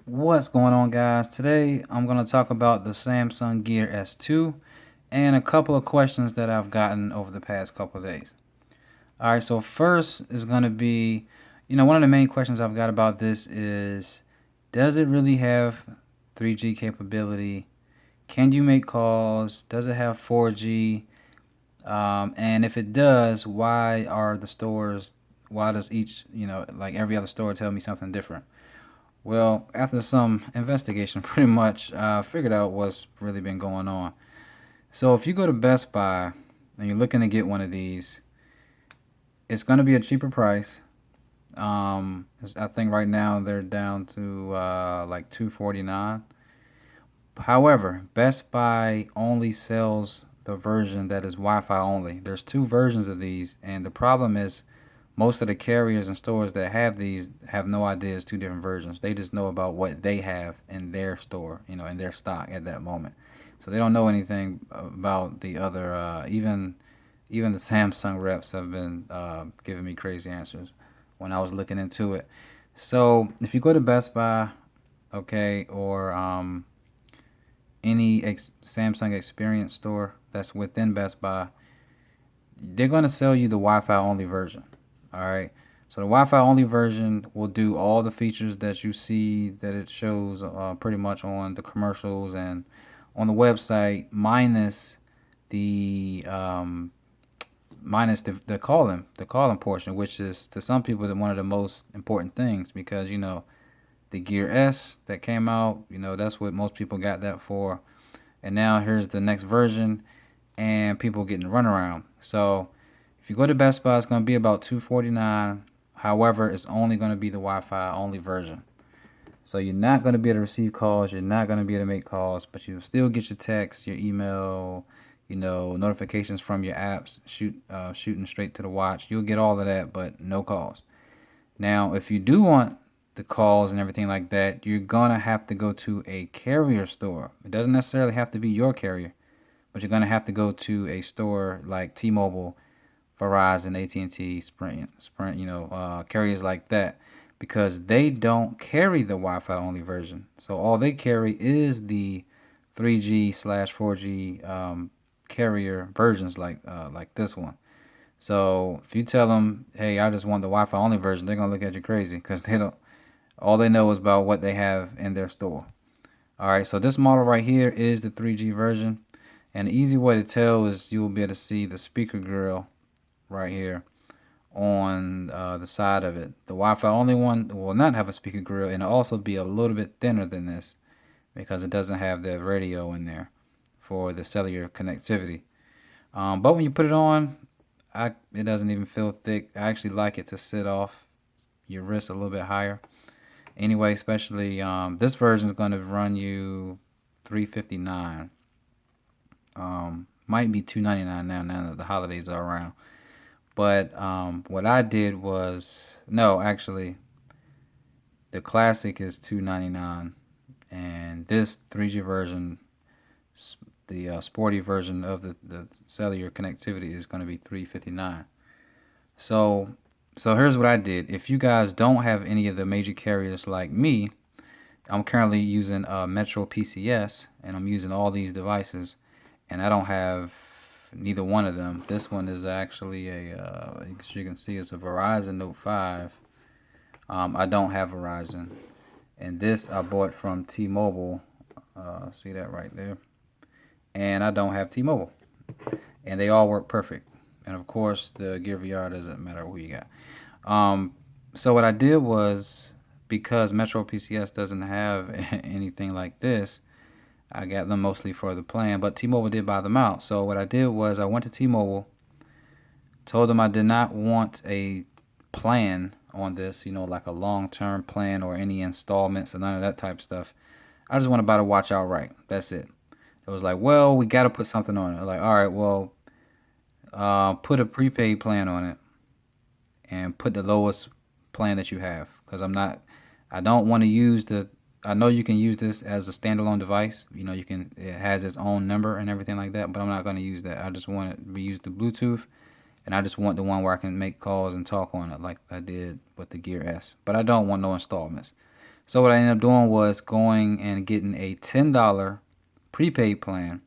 What's going on, guys? Today I'm going to talk about the Samsung Gear S2 and a couple of questions that I've gotten over the past couple of days. All right, so first is going to be, one of the main questions I've got about this is, does it really have 3G capability? Can you make calls? Does it have 4G? And if it does, why does each, like every other store tell me something different? Well, after some investigation, pretty much figured out what's really been going on. So if you go to Best Buy and you're looking to get one of these, it's going to be a cheaper price. I think right now they're down to like 249. However, Best Buy only sells the version that is Wi-Fi only. There's two versions of these, and the problem is most of the carriers and stores that have these have no idea it's two different versions. They just know about what they have in their store, in their stock at that moment. So they don't know anything about the other. Even the Samsung reps have been giving me crazy answers when I was looking into it. So if you go to Best Buy, okay, or any Samsung Experience store that's within Best Buy, they're going to sell you the Wi-Fi only version. All right. So the Wi-Fi only version will do all the features that you see that it shows pretty much on the commercials and on the website, the the calling portion, which is to some people one of the most important things because the Gear S that came out, that's what most people got that for, and now here's the next version, and people getting runaround. So if you go to Best Buy, it's going to be about 249. However, it's only going to be the Wi-Fi only version. So you're not going to be able to receive calls. You're not going to be able to make calls, but you'll still get your text, your email, notifications from your apps, shooting straight to the watch. You'll get all of that, but no calls. Now, if you do want the calls and everything like that, you're gonna have to go to a carrier store. It doesn't necessarily have to be your carrier, but you're gonna have to go to a store like T-Mobile, Verizon, AT&T, Sprint, carriers like that, because they don't carry the Wi-Fi only version. So all they carry is the 3G/4G carrier versions like this one. So if you tell them, hey, I just want the Wi-Fi only version, they're gonna look at you crazy because they don't. All they know is about what they have in their store. All right, so this model right here is the 3G version, and the easy way to tell is you will be able to see the speaker grill right here on the side of it. The Wi-Fi only one will not have a speaker grill, and it'll also be a little bit thinner than this because it doesn't have the radio in there for the cellular connectivity. But when you put it on, it doesn't even feel thick. I actually like it to sit off your wrist a little bit higher. Anyway, especially this version is going to run you 359. Might be 299 now that the holidays are around. But what I did was no, actually, the classic is 299, and this 3G version, the sporty version of the cellular connectivity is going to be 359. So here's what I did. If you guys don't have any of the major carriers like me, I'm currently using Metro PCS, and I'm using all these devices, and I don't have neither one of them. This one is actually as you can see, it's a Verizon Note 5. I don't have Verizon, and this I bought from T-Mobile. See that right there, and I don't have T-Mobile, and they all work perfect. And of course, the Gear VR doesn't matter who you got. So what I did was, because Metro PCS doesn't have anything like this, I got them mostly for the plan, but T-Mobile did buy them out. So what I did was I went to T-Mobile, told them I did not want a plan on this, like a long-term plan or any installments or none of that type of stuff. I just want to buy the watch outright. That's it. It was like, well, we got to put something on it. Like, all right, well, put a prepaid plan on it and put the lowest plan that you have, because I don't want to use the. I know you can use this as a standalone device. It has its own number and everything like that, but I'm not going to use that. I just want it to use the Bluetooth, and I just want the one where I can make calls and talk on it like I did with the Gear S. But I don't want no installments. So what I ended up doing was going and getting a $10 prepaid plan.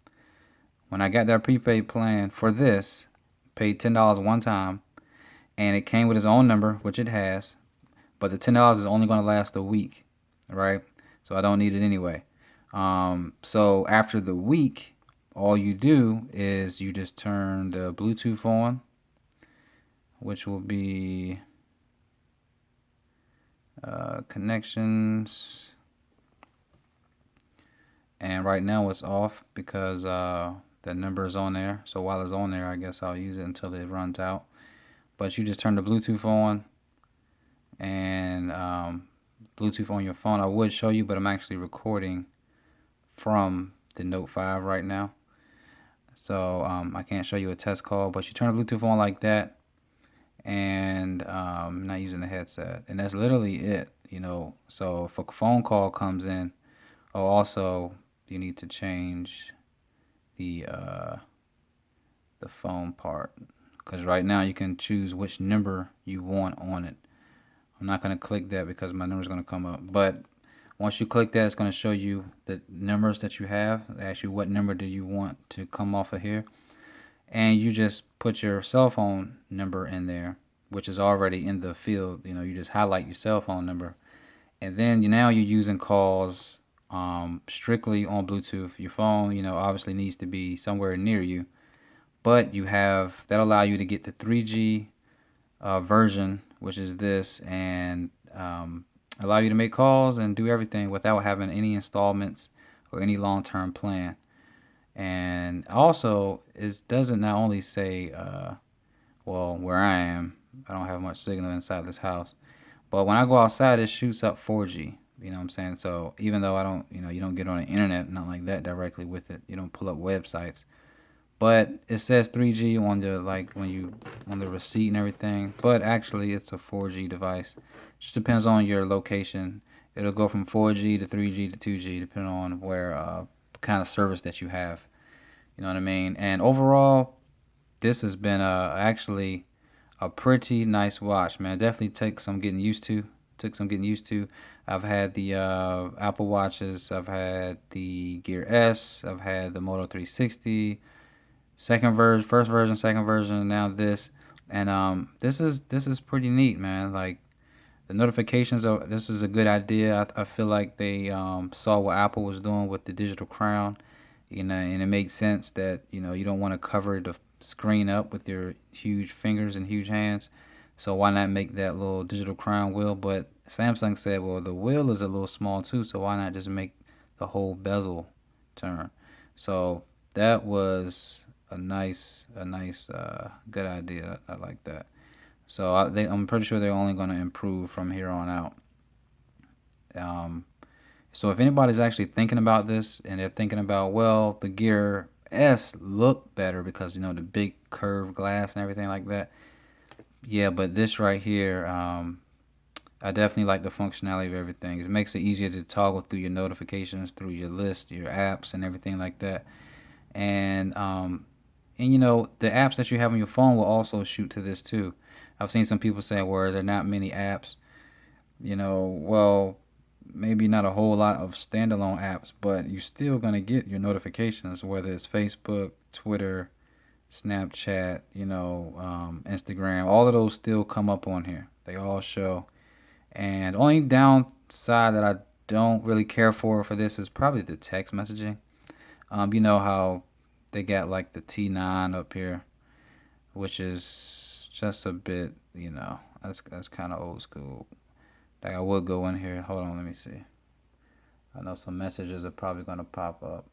When I got that prepaid plan for this, paid $10 one time, and it came with its own number, which it has, but the $10 is only going to last a week, right? So I don't need it anyway. So after the week, all you do is you just turn the Bluetooth on, which will be connections, and right now it's off because the number is on there. So while it's on there, I guess I'll use it until it runs out. But you just turn the Bluetooth on, and Bluetooth on your phone. I would show you, but I'm actually recording from the Note 5 right now. So I can't show you a test call, but you turn the Bluetooth on like that, and I'm not using the headset. And that's literally it, you know. So if a phone call comes in, oh, also you need to change the phone part, because right now you can choose which number you want on it. I'm not going to click that because my number is going to come up. But once you click that, it's going to show you the numbers that you have. Ask you what number do you want to come off of here. And you just put your cell phone number in there, which is already in the field. You know, you just highlight your cell phone number. And then now you're using calls strictly on Bluetooth. Your phone, you know, obviously needs to be somewhere near you. But you have, that allow you to get the 3G version, which is this, and allow you to make calls and do everything without having any installments or any long-term plan. And also, it doesn't not only say, well, where I am, I don't have much signal inside this house, but when I go outside, it shoots up 4G. You know what I'm saying? So even though I don't, you know, you don't get on the internet, not like that directly with it. You don't pull up websites, but it says 3G on the like when you on the receipt and everything. But actually, it's a 4G device. Just depends on your location. It'll go from 4G to 3G to 2G depending on where kind of service that you have. You know what I mean? And overall, this has been actually a pretty nice watch, man. Definitely take some getting used to. Took some getting used to. I've had the Apple Watches. I've had the Gear S. I've had the Moto 360 second version, first version, second version, and now this. And this is pretty neat, man. Like the notifications are, this is a good idea. I feel like they saw what Apple was doing with the digital crown, you know, and it makes sense that, you know, you don't want to cover the screen up with your huge fingers and huge hands. So why not make that little digital crown wheel? But Samsung said, well, the wheel is a little small too, so why not just make the whole bezel turn? So that was a nice, good idea. I like that. So I'm pretty sure they're only going to improve from here on out. Um, so if anybody's actually thinking about this and they're thinking about, well, the Gear S look better because, you know, the big curved glass and everything like that. Yeah, but this right here, I definitely like the functionality of everything. It makes it easier to toggle through your notifications, through your list, your apps, and everything like that. And you know, the apps that you have on your phone will also shoot to this too. I've seen some people say, well, there are not many apps. You know, well, maybe not a whole lot of standalone apps, but you're still gonna get your notifications, whether it's Facebook, Twitter, Snapchat, you know, Instagram. All of those still come up on here. They all show. And only downside that I don't really care for this is probably the text messaging. You know how they got like the T9 up here, which is just a bit, you know, that's kind of old school. Like I would go in here. Hold on, let me see. I know some messages are probably gonna pop up.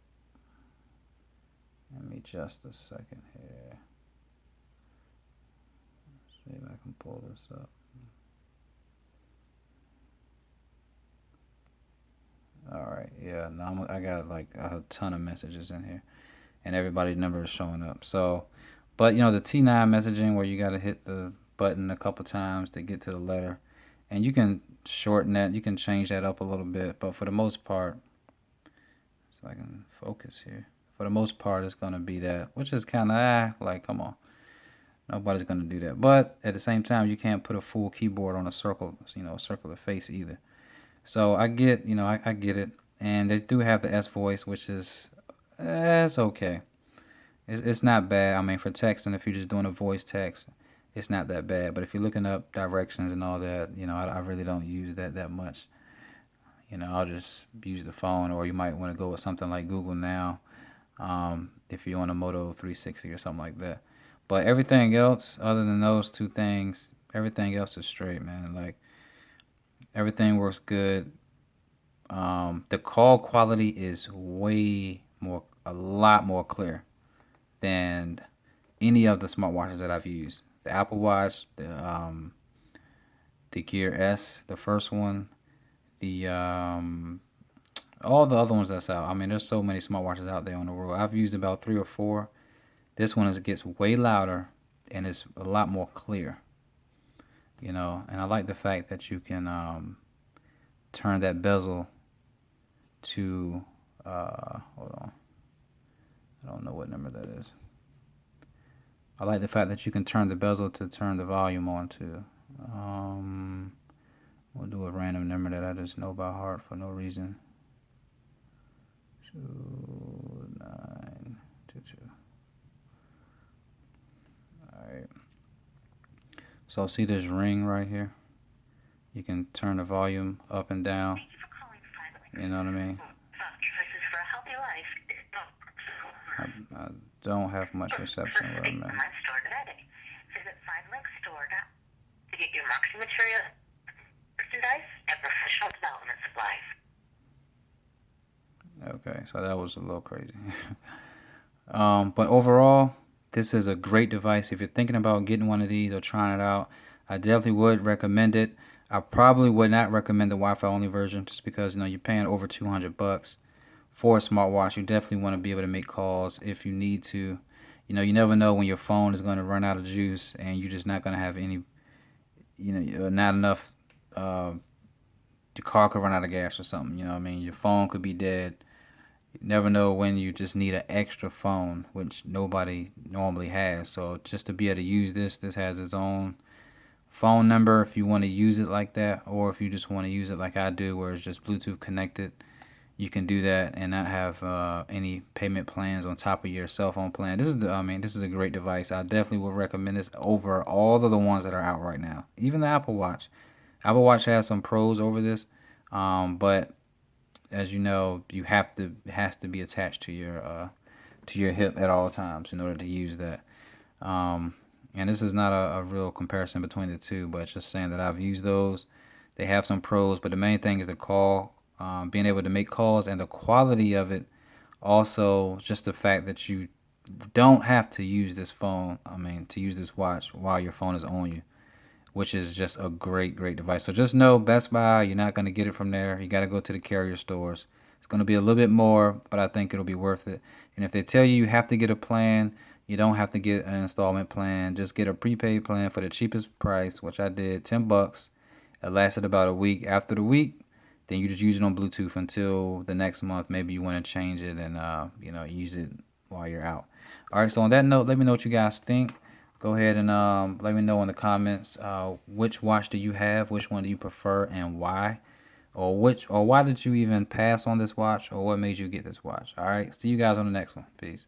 Let me just a second here. See if I can pull this up. All right, yeah. Now I got like a ton of messages in here, and everybody's number is showing up. So, but you know the T9 messaging where you got to hit the button a couple times to get to the letter, and you can shorten that. You can change that up a little bit, but for the most part, so I can focus here. For the most part, it's gonna be that, which is kind of like, come on, nobody's gonna do that. But at the same time, you can't put a full keyboard on a circle, you know, a circular face either. So I get, I get it. And they do have the S voice, which is, it's okay. It's not bad. I mean, for texting, if you're just doing a voice text, it's not that bad. But if you're looking up directions and all that, I really don't use that much. I'll just use the phone, or you might want to go with something like Google Now, if you're on a Moto 360 or something like that. But everything else, other than those two things, everything else is straight, man. Like everything works good. The call quality is a lot more clear than any of the smartwatches that I've used. The Apple Watch, the Gear S, the first one, the all the other ones that's out. I mean, there's so many smartwatches out there on the world. I've used about three or four. This one gets way louder and it's a lot more clear. And I like the fact that you can turn that bezel to hold on. I don't know what number that is. I like the fact that you can turn the bezel to turn the volume on too. We'll do a random number that I just know by heart for no reason. 2922. Alright. So see this ring right here? You can turn the volume up and down. You know what I mean? I don't have much reception where I'm at. Visit Store to get your marketing material, merchandise, and professional development supplies. Okay, so that was a little crazy. But overall, this is a great device. If you're thinking about getting one of these or trying it out, I definitely would recommend it. I probably would not recommend the Wi-Fi only version just because you're paying over $200 for a smartwatch. You definitely want to be able to make calls if you need to. You never know when your phone is going to run out of juice and you're just not going to have any, not enough. Your car could run out of gas or something. You know what I mean? Your phone could be dead. You never know when you just need an extra phone, which nobody normally has. So just to be able to use this has its own phone number if you want to use it like that, or if you just want to use it like I do, where it's just Bluetooth connected. You can do that and not have any payment plans on top of your cell phone plan. This is a great device. I definitely would recommend this over all of the ones that are out right now. Even the Apple Watch. Apple Watch has some pros over this, but as you know, it has to be attached to your hip at all times in order to use that. And this is not a real comparison between the two, but just saying that I've used those. They have some pros, but the main thing is the call, being able to make calls, and the quality of it. Also, just the fact that you don't have to use this phone, to use this watch while your phone is on you, which is just a great device. So just know Best Buy, you're not going to get it from there. You got to go to the carrier stores. It's going to be a little bit more, but I think it'll be worth it. And if they tell you have to get a plan, you don't have to get an installment plan. Just get a prepaid plan for the cheapest price, which I did, $10. It lasted about a week. After the week, then you just use it on Bluetooth until the next month. Maybe you want to change it and use it while you're out. All right. So on that note, let me know what you guys think. Go ahead and let me know in the comments which watch do you have, which one do you prefer, and why, or why did you even pass on this watch, or what made you get this watch. All right. See you guys on the next one. Peace.